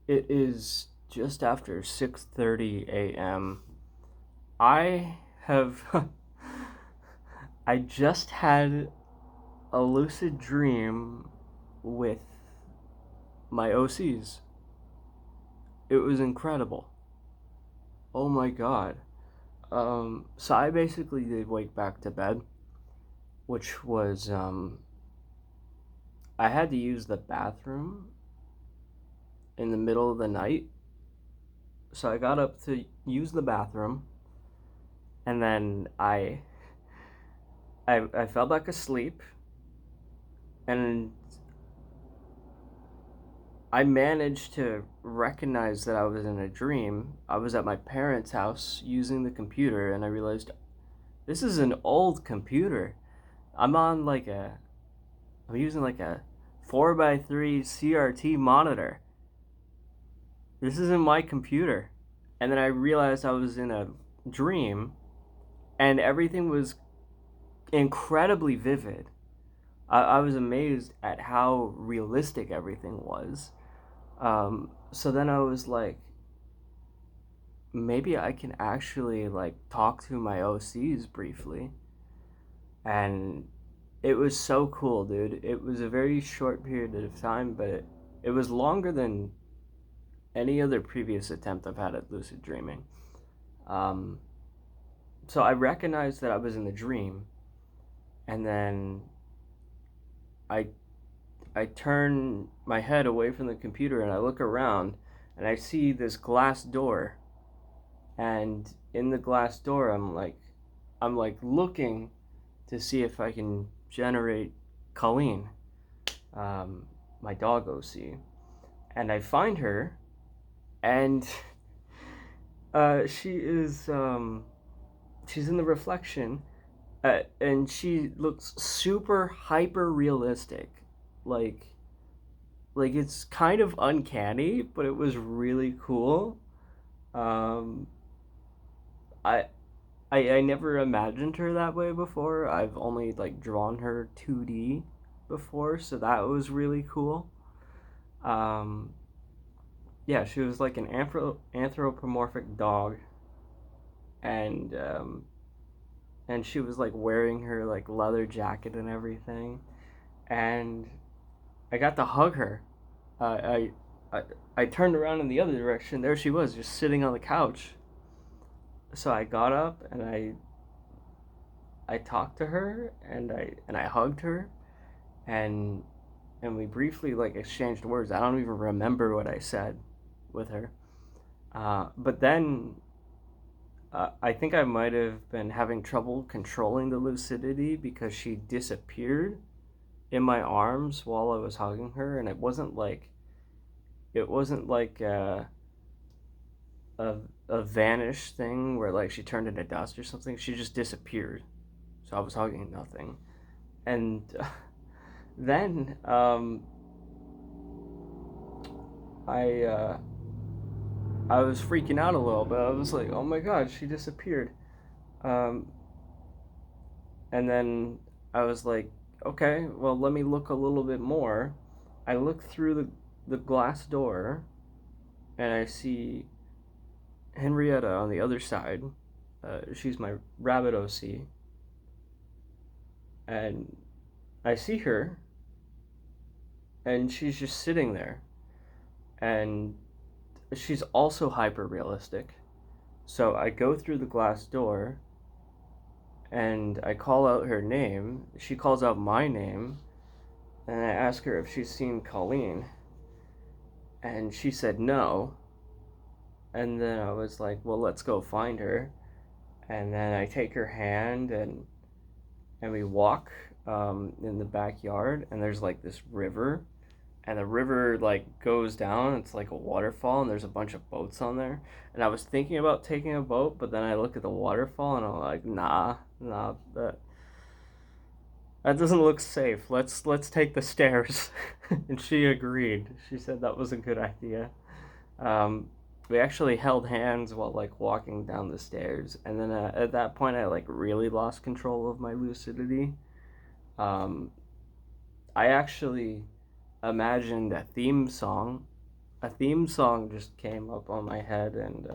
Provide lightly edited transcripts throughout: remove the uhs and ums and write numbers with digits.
It is just after 6:30 a.m. I have I just had a lucid dream with my OCs. It was incredible. Oh my god. So I basically did wake back to bed, which was I had to use the bathroom in the middle of the night. So I got up to use the bathroom, and then I fell back asleep, and I managed to recognize that I was in a dream. I was at my parents' house using the computer, and I realized this is an old computer. I'm on like a, I'm using like a 4x3 CRT monitor. This isn't my computer. And then I realized I was in a dream, and everything was incredibly vivid. I was amazed at how realistic everything was. So then I was like, maybe I can actually like talk to my OCs briefly. And it was so cool, dude. It was a very short period of time, but it was longer than any other previous attempt I've had at lucid dreaming. Um, so I recognized that I was in the dream, and then I I turn my head away from the computer and I look around and I see this glass door, and in the glass door I'm like looking to see if I can generate Colleen, um, my dog OC, and I find her, and she is she's in the reflection, and she looks super hyper realistic, like it's kind of uncanny, but it was really cool. Um, I I never imagined her that way before. I've only like drawn her 2D before, so that was really cool. Um, yeah, she was like an anthropomorphic dog, and she was like wearing her like leather jacket and everything, and I got to hug her. I I turned around in the other direction. There she was, just sitting on the couch. So I got up and I talked to her, and I hugged her, and we briefly like exchanged words. I don't even remember what I said with her. But then I think I might have been having trouble controlling the lucidity because she disappeared in my arms while I was hugging her, and it wasn't like a a vanish thing where like she turned into dust or something. She just disappeared. So I was hugging nothing, and then I I was freaking out a little bit. I was like, "Oh my god, she disappeared." Um, and then I was like, "Okay, well, let me look a little bit more." I look through the glass door, and I see Henrietta on the other side. She's my rabbit OC, and I see her, and she's just sitting there, and she's also hyper realistic. So I go through the glass door, and I call out her name. She calls out my name, and I ask her if she's seen Colleen, and she said no. And then I was like, well, let's go find her. And then I take her hand, and we walk in the backyard, and there's like this river, and the river like goes down. It's like a waterfall, and there's a bunch of boats on there. And I was thinking about taking a boat, but then I look at the waterfall, and I'm like, nah, that doesn't look safe. Let's take the stairs. And she agreed. She said that was a good idea. Um, we actually held hands while like walking down the stairs, and then at that point, I like really lost control of my lucidity. Um, I actually imagined a theme song a theme song just came up on my head, and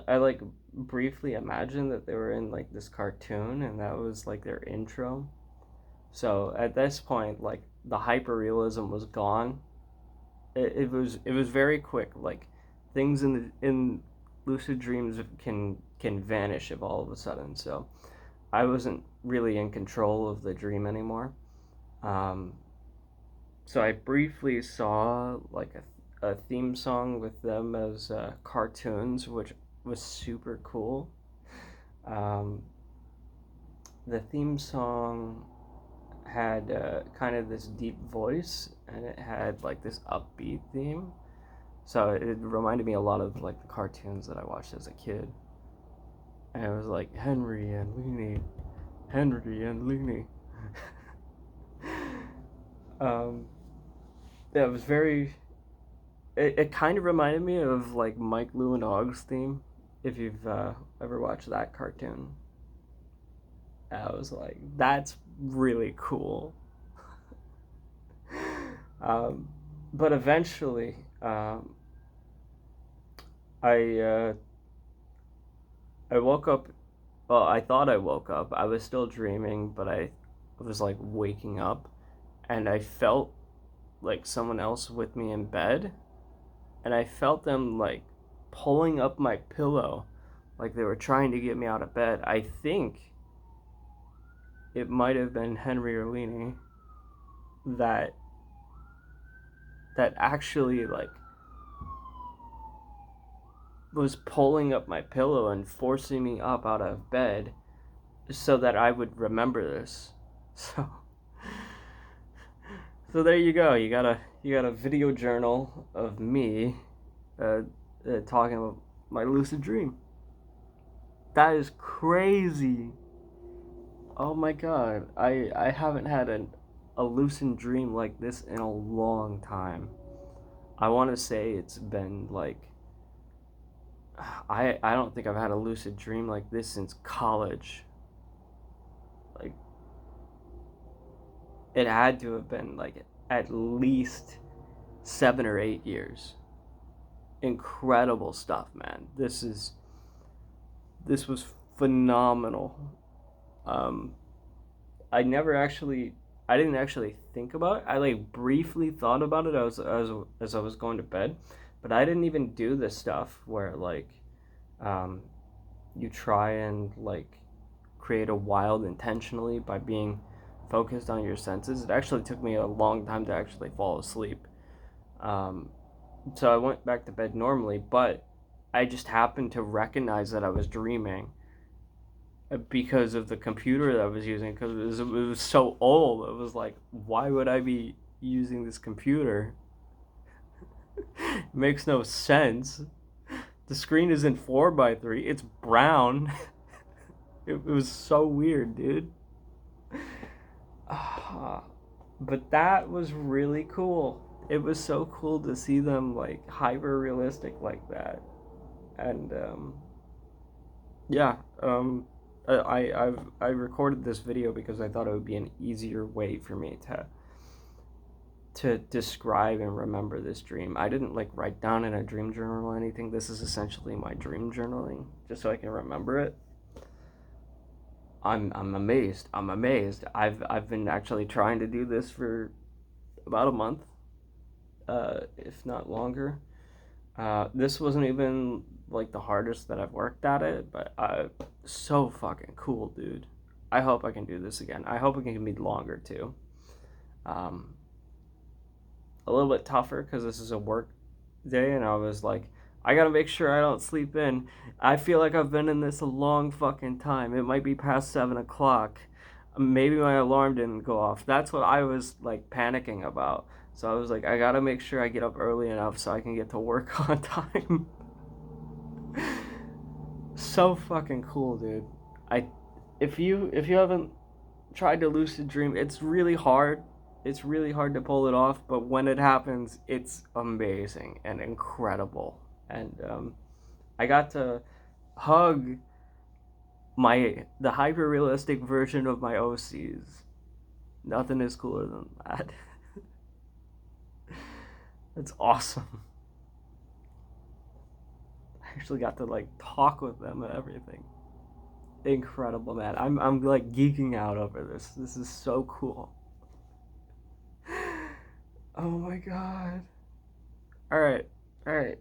I like briefly imagined that they were in like this cartoon, and that was like their intro. So at this point, like the hyper realism was gone. It was very quick. Like things in lucid dreams can vanish if all of a sudden. So I wasn't really in control of the dream anymore. Um, so I briefly saw like a theme song with them as cartoons, which was super cool. Um, the theme song had kind of this deep voice, and it had like this upbeat theme. So it reminded me a lot of like the cartoons that I watched as a kid. And it was like Henry and Leanie, Henry and Leanie. um, yeah, it was very. It kind of reminded me of like Mike Lou and Og's theme, if you've ever watched that cartoon. I was like, that's really cool. um, but eventually, I I woke up. Well, I thought I woke up. I was still dreaming, but I was like waking up, and I felt like someone else with me in bed, and I felt them like pulling up my pillow, like they were trying to get me out of bed. I think it might have been Henry or Leanie that actually like was pulling up my pillow and forcing me up out of bed so that I would remember this. So there you go. You got a video journal of me uh, talking about my lucid dream. That is crazy. Oh my god. I haven't had a lucid dream like this in a long time. I want to say it's been like I don't think I've had a lucid dream like this since college. Like it had to have been like at least 7 or 8 years. Incredible stuff, man. This was phenomenal. Um, I never actually, I didn't actually think about it. I like briefly thought about it as I was going to bed, but I didn't even do this stuff where like, um, you try and like create a wild intentionally by being focused on your senses. It actually took me a long time to actually fall asleep. Um, so I went back to bed normally, but I just happened to recognize that I was dreaming because of the computer that I was using because it was so old. It was like, why would I be using this computer? It makes no sense. The screen isn't 4 by 3. It's brown. It was so weird, dude. But that was really cool. It was so cool to see them like hyper realistic like that, and yeah, I recorded this video because I thought it would be an easier way for me to describe and remember this dream. I didn't like write down in a dream journal or anything. This is essentially my dream journaling, just so I can remember it. I'm amazed. I'm amazed. I've been actually trying to do this for about a month, if not longer. This wasn't even like the hardest that I've worked at it, but so fucking cool, dude. I hope I can do this again. I hope it can be longer too. Um, a little bit tougher because this is a work day, and I was like, I gotta make sure I don't sleep in. I feel like I've been in this a long fucking time. It might be past 7 o'clock. Maybe my alarm didn't go off. That's what I was like panicking about. So I was like, I gotta make sure I get up early enough so I can get to work on time. So fucking cool, dude. I if you haven't tried to lucid dream, it's really hard. It's really hard to pull it off, but when it happens, it's amazing and incredible. And I got to hug the hyper realistic version of my OCs. Nothing is cooler than that. It's awesome. I actually got to like talk with them and everything. Incredible, man. I'm like geeking out over this. This is so cool. Oh my god. All right. All right.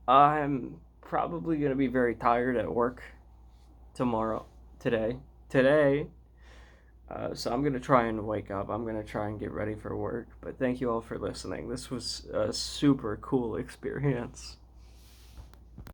I'm probably going to be very tired at work tomorrow, today. Today. So I'm going to try and wake up. I'm going to try and get ready for work. But thank you all for listening. This was a super cool experience.